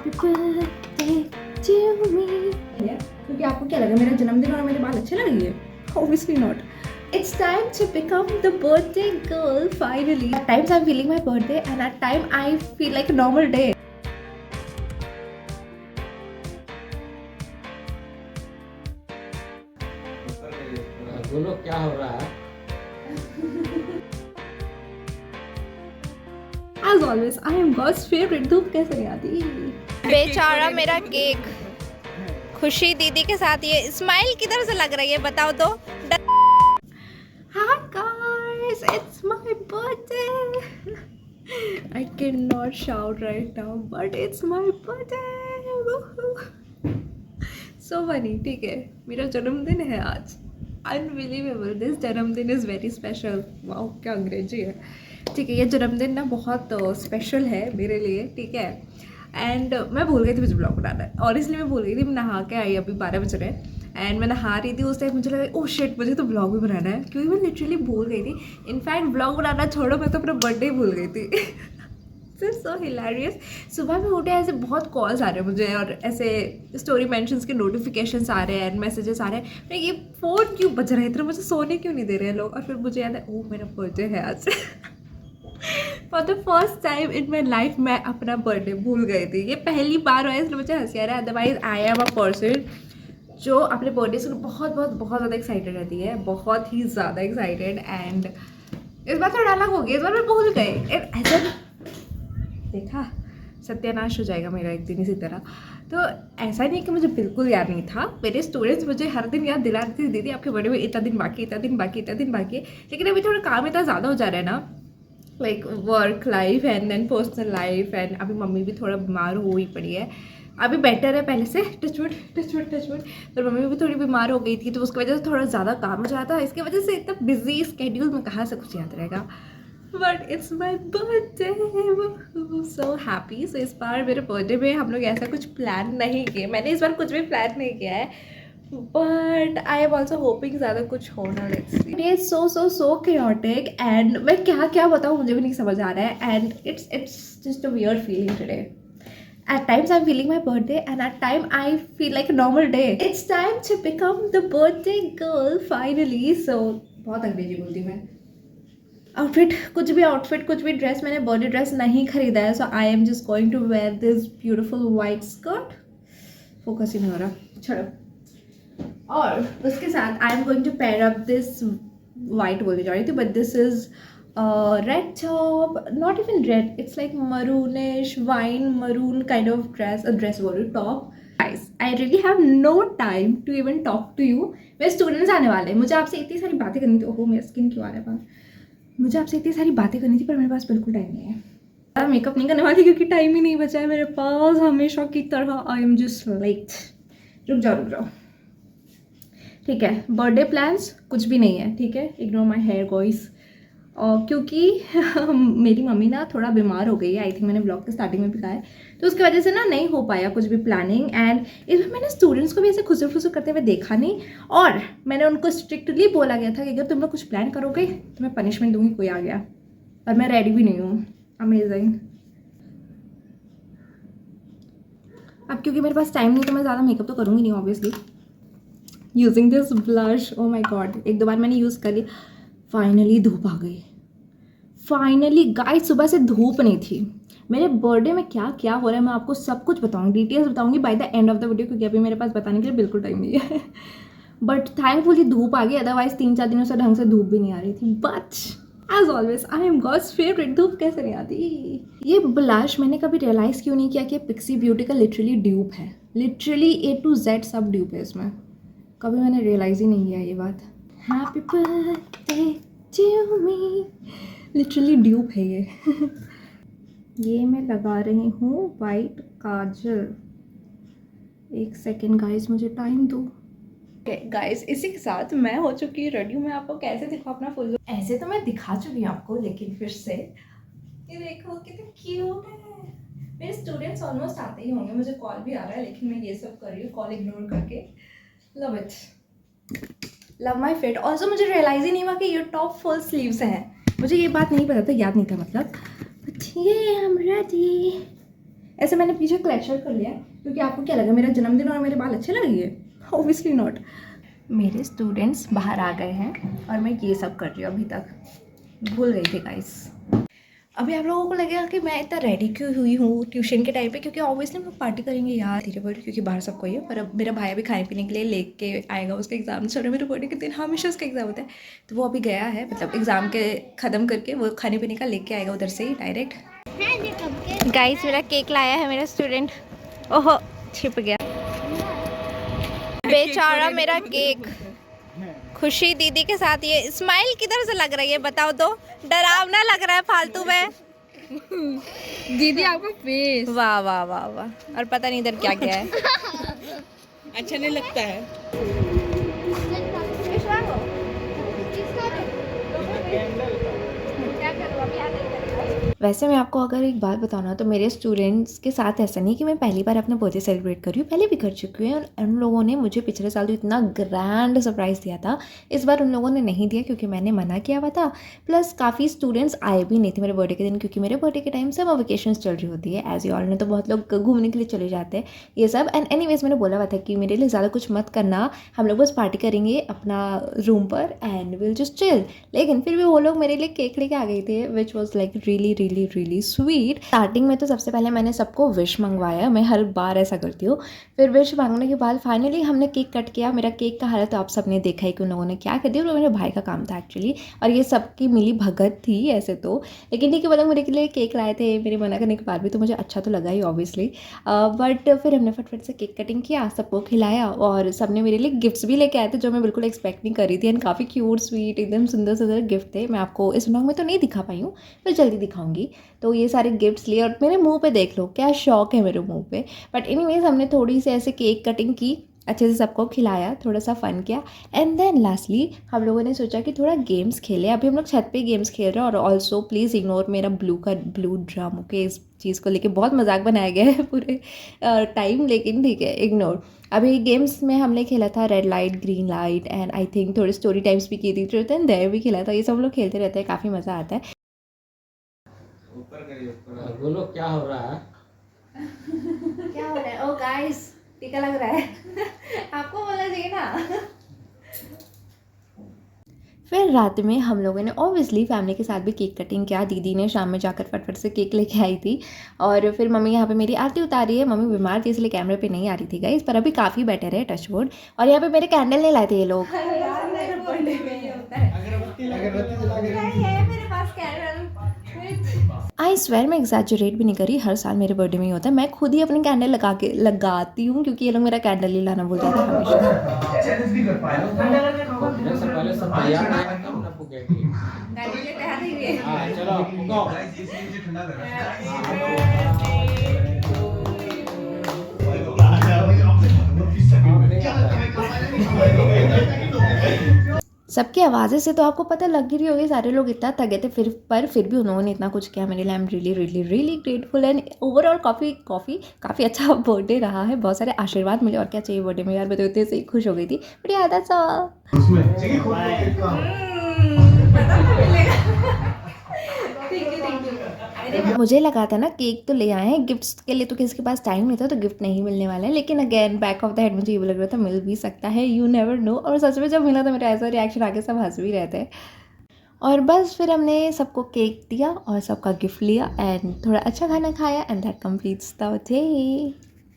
Happy birthday to me. क्योंकि आपको क्या लगा मेरा जन्मदिन और मेरे बाल अच्छे लगेंगे? Obviously not. It's time to become the birthday girl finally. At times I'm feeling my birthday and at time I feel like a normal day. बोलो क्या हो रहा है? As always, I am God's favorite. धूप कैसे नहीं आती? बेचारा मेरा केक। खुशी दीदी के साथ ये स्माइल किधर से लग रही है बताओ तो। Hi guys, it's my birthday. I cannot shout right now, but it's my birthday. Woohoo. So funny, ठीक है? मेरा जन्मदिन है आज। Unbelievable. This जन्मदिन is very special. वाओ क्या अंग्रेजी है। ठीक है, ये जन्मदिन ना बहुत स्पेशल है मेरे लिए, ठीक है। एंड मैं भूल गई थी मुझे ब्लॉग बनाना है। ऑनेस्टली मैं भूल गई थी, मैं नहा के आई अभी 12 बज रहे हैं एंड मैं नहा रही थी उस टाइम, मुझे लगा ओह शिट मुझे तो ब्लॉग भी बनाना है, क्योंकि मैं लिटरली भूल गई थी। इनफैक्ट ब्लॉग बनाना छोड़ो, मैं तो अपना बर्थडे भूल गई थी। So hilarious. सुबह में उठे ऐसे बहुत कॉल्स आ रहे हैं मुझे और ऐसे स्टोरी मेंशंस के नोटिफिकेशंस आ रहे हैं एंड मैसेजेस आ रहे हैं। मैं ये फ़ोन क्यों बज रहा है इतना, मुझे सोने क्यों नहीं दे रहे हैं लोग। और फिर मुझे याद है ओह मेरा बर्थडे है आज। For the first time in my life मैं अपना बर्थडे भूल गई थी। ये पहली बार हुआ है इसलिए मुझे हंसी आ रहा है। Otherwise I am a person जो अपने बर्थडे से बहुत बहुत बहुत ज़्यादा एक्साइटेड रहती है, बहुत ही ज़्यादा एक्साइटेड। एंड इस बार थोड़ा अलग हो गया, इस बार मैं भूल गई। ऐसा देखा सत्यानाश हो जाएगा मेरा एक दिन इसी तरह। तो ऐसा नहीं कि मुझे बिल्कुल याद नहीं था, मेरे स्टूडेंट्स मुझे हर दिन याद दिला रहे थे दीदी आपके बर्थडे में इतना दिन बाकी, इतना दिन बाकी, इतना दिन बाकी। लेकिन अभी थोड़ा काम इतना ज़्यादा हो जा रहा है ना, like work life and then personal life. And अभी मम्मी भी थोड़ा बीमार हो ही पड़ी है, अभी बेटर है पहले से, टचवुड टचवुड टचवुड। पर मम्मी भी थोड़ी बीमार हो गई थी तो उसकी वजह से थोड़ा ज़्यादा काम हो जाता है। इसकी वजह से इतना बिजी स्केड्यूल में कहाँ से कुछ याद रहेगा। But it's my birthday, so happy. So इस बार मेरे बर्थडे में हम लोग ऐसा कुछ प्लान नहीं किए, मैंने इस बार कुछ भी प्लान नहीं किया है। But I am also hopping ज़्यादा कुछ होना। Let's see. It is so chaotic and मैं क्या क्या बताऊँ मुझे भी नहीं समझ आ रहा है। And it's just a weird feeling today. At times I'm feeling my birthday and at time I feel like a normal day. It's time to become the birthday girl finally. So बहुत अंग्रेजी बोलती हूँ मैं। Outfit कुछ भी dress, मैंने birthday dress नहीं खरीदा है। So I am just going to wear this beautiful white skirt. Focus ही नहीं हो रहा, छोड़ो। और उसके साथ I am going to pair up this white बोलने जा रही थी, but this is red top, not even red, it's like maroonish wine maroon kind of dress बोल रही top. Guys I really have no time to even talk to you. मेरे students आने वाले हैं, मुझे आपसे इतनी सारी बातें करनी थी। ओहो मेरा स्किन क्यों आ रहा है बाहर। मुझे आपसे इतनी सारी बातें करनी थी पर मेरे पास बिल्कुल टाइम नहीं है। मेकअप नहीं करने वाली क्योंकि टाइम ही नहीं बचा है मेरे पास, हमेशा की तरह। आई एम जस्ट लेट। रुक जाओ ठीक है। बर्थडे प्लान्स कुछ भी नहीं है, ठीक है। Ignore my hair guys. क्योंकि मेरी मम्मी ना थोड़ा बीमार हो गई है, आई थिंक मैंने ब्लॉग के स्टार्टिंग में भी कहा है, तो उसकी वजह से ना नहीं हो पाया कुछ भी प्लानिंग। एंड इसमें मैंने स्टूडेंट्स को भी ऐसे खुसर फुसर करते हुए देखा नहीं, और मैंने उनको स्ट्रिक्टली बोला गया था कि अगर तुम लोग कुछ प्लान करोगे तो मैं पनिशमेंट दूंगी, कोई आ गया। और मैं रेडी भी नहीं हूँ। अमेजिंग। अब क्योंकि मेरे पास टाइम नहीं तो मैं ज़्यादा मेकअप तो करूँगी नहीं obviously. Using this blush, oh my god, एक दो बार मैंने यूज़ कर ली। फाइनली धूप आ गई, फाइनली गाइस। सुबह से धूप नहीं थी। मेरे बर्थडे में क्या क्या हो रहा है मैं आपको सब कुछ बताऊंगी, डिटेल्स बताऊंगी by the end of the video, क्योंकि अभी मेरे पास बताने के लिए बिल्कुल टाइम नहीं है। बट थैंकफुली धूप आ गई, अदरवाइज 3-4 दिनों से ढंग से धूप भी नहीं आ रही थी। But as always I am god's favourite. धूप कैसे नहीं आती। ये ब्लश मैंने कभी रियलाइज़ क्यों नहीं किया कि पिक्सी ब्यूटी का लिटरली ड्यूप है, लिटरली A to Z सब ड्यूप है इसमें। कभी मैंने रियलाइज़ ही नहीं किया ये बात। Happy birthday to me, literally dupe है ये। ये मैं लगा रही हूँ वाइट काजल। एक सेकेंड गाइस, मुझे टाइम दो। गाइस इसी के साथ मैं हो चुकी रेडी हूँ। मैं आपको कैसे दिखाऊँ अपना फुल लुक। ऐसे तो मैं दिखा चुकी हूँ आपको, लेकिन फिर से ये देखो कितना क्यूट है। मेरे स्टूडेंट्स ऑलमोस्ट आते ही होंगे, मुझे कॉल भी आ रहा है लेकिन मैं ये सब कर रही हूँ कॉल इग्नोर करके। Love it, love my fit. Also मुझे रियलाइज़ ही नहीं हुआ कि ये टॉप फुल स्लीव्स हैं, मुझे ये बात नहीं पता था, याद नहीं था मतलब। बट ये आई एम रेडी। ऐसे मैंने पीछे क्लेचर कर लिया क्योंकि आपको क्या लगा मेरा जन्मदिन और मेरे बाल अच्छे लगेंगे? Obviously not. मेरे स्टूडेंट्स बाहर आ गए हैं और मैं ये सब कर रही हूँ, अभी तक भूल गई थी गाइस। अभी आप लोगों को लगेगा कि मैं इतना रेडी क्यों हुई हूँ ट्यूशन के टाइम पे, क्योंकि ऑब्वियसली हम लोग पार्टी करेंगे यार धीरे बड़े, क्योंकि बाहर सबको ही है। पर अब मेरा भाई अभी खाने पीने के लिए लेके आएगा, उसका एग्जाम चल रहा है। मेरे बर्थडे के दिन हमेशा उसका एग्जाम होता है, तो वो अभी गया है, मतलब एग्जाम के ख़त्म करके वो खाने पीने का लेके आएगा उधर से ही डायरेक्ट। गाइस मेरा केक लाया है मेरा स्टूडेंट। ओहो छिप गया बेचारा मेरा केक। खुशी दीदी के साथ ये स्माइल किधर से लग रही है बताओ तो? डरावना लग रहा है फालतू में। दीदी आपका फेस वाह वाह वाह वाह। और पता नहीं इधर क्या क्या है। अच्छा नहीं लगता है। वैसे मैं आपको अगर एक बात बताऊँ ना, तो मेरे स्टूडेंट्स के साथ ऐसा नहीं कि मैं पहली बार अपना बर्थडे सेलिब्रेट कर रही हूँ, पहले भी कर चुकी हूँ। और उन लोगों ने मुझे पिछले साल तो इतना ग्रैंड सरप्राइज़ दिया था, इस बार उन लोगों ने नहीं दिया क्योंकि मैंने मना किया हुआ था। प्लस काफ़ी स्टूडेंट्स आए भी नहीं थे मेरे बर्थडे के दिन, क्योंकि मेरे बर्थडे के टाइम समर वेकेशंस चल रही होती है एज यू ऑल नो, तो बहुत लोग घूमने के लिए चले जाते हैं ये सब। एंड एनीवेज मैंने बोला हुआ था कि मेरे लिए ज़्यादा कुछ मत करना, हम लोग बस पार्टी करेंगे अपना रूम पर एंड विल जस्ट चिल। लेकिन फिर भी वो लोग मेरे लिए केक लेके आ गए थे, which was like really really really sweet. Starting में तो सबसे पहले मैंने सबको विश मंगवाया, मैं हर बार ऐसा करती हूँ। फिर विश मांगने के बाद फाइनली हमने केक कट किया। मेरा केक का हालत तो आप सबने देखा ही कि उन लोगों ने क्या कर दिया, वो मेरे भाई का काम था एक्चुअली, और ये सबकी मिली भगत थी ऐसे तो। लेकिन ठीक है, मतलब मेरे के लिए केक लाए थे, मेरे मना करने के बाद भी, तो मुझे अच्छा तो लगा ही ऑब्वियसली। बट फिर हमने फटफट से केक कटिंग किया, सबको खिलाया, और सबने मेरे लिए गिफ्ट्स भी लेके आए थे जो मैं बिल्कुल एक्सपेक्ट नहीं कर रही थी। एंड काफ़ी क्यूट स्वीट एकदम सुंदर सुंदर गिफ्ट थे। मैं आपको इस व्लॉग में तो नहीं दिखा पाई हूँ, पर जल्दी दिखाऊंगी। तो ये सारे गिफ्ट्स लिए, और मेरे मुंह पे देख लो क्या शौक है मेरे मुंह पे। बट एनीवेज हमने थोड़ी सी ऐसे केक कटिंग की, अच्छे से सबको खिलाया, थोड़ा सा फ़न किया। एंड देन लास्टली हम लोगों ने सोचा कि थोड़ा गेम्स खेलें। अभी हम लोग छत पे गेम्स खेल रहे हैं, और ऑल्सो प्लीज़ इग्नोर मेरा ब्लू ड्रम, ओके? इस चीज़ को लेके बहुत मजाक बनाया गया है पूरे टाइम, लेकिन ठीक है, इग्नोर। अभी गेम्स में हमने खेला था red light green light, and I think थोड़ी स्टोरी टाइम्स भी की थी, ट्रूथ एंड डेयर भी खेला था। ये सब हम लोग खेलते रहते हैं, काफ़ी मज़ा आता है। ऊपर करिए ऊपर। बोलो क्या हो रहा है? क्या हो रहा है? ओ गाइस, टीका लग रहा है। आपको बोलना चाहिए ना। फिर रात में हम लोगों ने ऑब्वियसली फैमिली के साथ भी केक कटिंग किया। दीदी ने शाम में जाकर फटफट से केक लेके आई थी, और फिर मम्मी यहाँ पे मेरी आरती उतारी है। मम्मी बीमार थी इसलिए कैमरे पे नहीं आ रही थी गाइस, पर अभी काफ़ी बेटर है, टच वुड। और यहाँ पे मेरे कैंडल नहीं लाए थे ये लोग। आई स्वेयर मैं एग्जैजरेट भी नहीं करी, हर साल मेरे बर्थडे में ही होता है। मैं खुद ही अपनी कैंडल लगाती हूँ, क्योंकि ये लोग मेरा कैंडल ही लाना भूल जाते हैं हमेशा। चैलेंज भी कर पाए से पहले सब तैयार आएगा तब ना फूकेगी। हां चलो फूको। ठंडा लग रहा है। सबकी आवाज़ें से तो आपको पता लग ही रही होगी सारे लोग इतना थक गए थे, फिर भी उन्होंने इतना कुछ किया मेरे लिए। I am really really really grateful. And overall काफ़ी अच्छा बर्थडे रहा है, बहुत सारे आशीर्वाद मिले, और क्या चाहिए बर्थडे में यार, मैं तो इतने से ही खुश हो गई थी। बट यार दैट्स ऑल। मुझे लगा था ना केक तो ले आए हैं, गिफ्ट्स के लिए तो किसी के पास टाइम नहीं था, तो गिफ्ट नहीं मिलने वाला है। लेकिन again back of the head मुझे ये भी लग रहा था मिल भी सकता है, यू नेवर नो। और सच में जब मिला तो मेरा ऐसा रिएक्शन आके सब हंस भी रहे थे। और बस फिर हमने सबको केक दिया और सबका गिफ्ट लिया, एंड थोड़ा अच्छा खाना खाया, and that completes the day.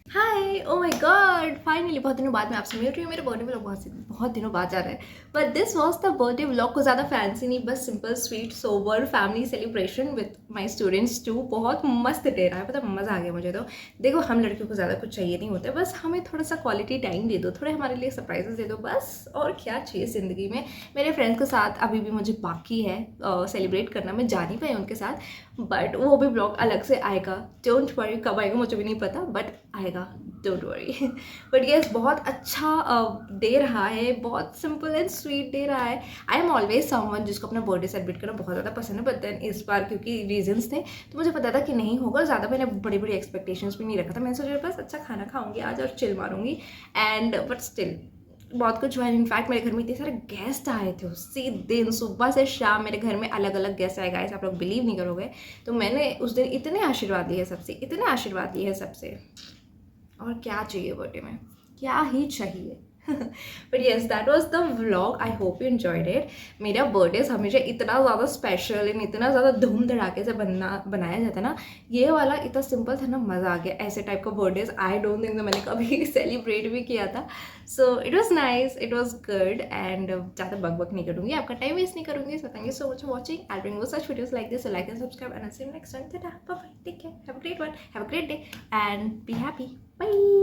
Hi, oh my God, finally बहुत दिनों बाद मैं आपसे मिल रही हूँ। मेरे बर्थडे व्लॉग बहुत दिनों बाद जा रहा है, but this was the birthday vlog. को ज़्यादा फैंसी नहीं, बस simple sweet sober family celebration with my students too. बहुत मस्त डे रहा है, पता मज़ा आ गया मुझे तो। देखो हम लड़कियों को ज़्यादा कुछ चाहिए नहीं होता, बस हमें थोड़ा सा क्वालिटी टाइम दे दो, थोड़े हमारे लिए सरप्राइजेस दे दो, बस। और क्या चाहिए ज़िंदगी में। मेरे फ्रेंड्स के साथ अभी भी मुझे बाकी है सेलिब्रेट करना, मैं जा नहीं पाई उनके साथ, बट वो भी ब्लॉग अलग से आएगा। डोंट वरी, कब आएगा मुझे भी नहीं पता, बट आएगा, डोंट वरी। बट येस, बहुत अच्छा डे रहा है, बहुत सिंपल एंड स्वीट डे रहा है। आई एम ऑलवेज समवन जिसको अपना बर्थडे सेलिब्रेट करना बहुत ज़्यादा पसंद है, बट देन इस बार क्योंकि रीजंस थे तो मुझे पता था कि नहीं होगा। ज़्यादा मैंने बड़ी बड़ी एक्सपेक्टेशंस भी नहीं रखा था। मैंने सोचा बस अच्छा खाना खाऊंगी आज और चिल मारूंगी, एंड बट स्टिल बहुत कुछ हुआ। इनफैक्ट मेरे घर में इतने सारे गेस्ट आए थे उसी दिन, सुबह से शाम मेरे घर में अलग अलग गेस्ट आए गाइस, आप लोग बिलीव नहीं करोगे। तो मैंने उस दिन इतने आशीर्वाद लिए सबसे, इतने आशीर्वाद लिए सबसे, और क्या चाहिए बर्थडे में, क्या ही चाहिए। But yes, that was the vlog. I hope you enjoyed it. मेरा बर्थडेज हमेशा इतना ज़्यादा स्पेशल एंड इतना ज़्यादा धूम धड़ाके से बनाया जाता है ना, ये वाला इतना सिंपल था ना, मज़ा आ गया। ऐसे टाइप का बर्थडेज आई डोंट थिंक मैंने कभी सेलिब्रेट भी किया था। So it was nice, it was good, and ज़्यादा बक नहीं करूँगी, आपका टाइम वेस्ट नहीं करूँगी। So thank you so much for watching. I bring such videos like this, like and subscribe, and see you next time. Tata, bye bye, take care, have a great one, have a great day, and be happy, bye.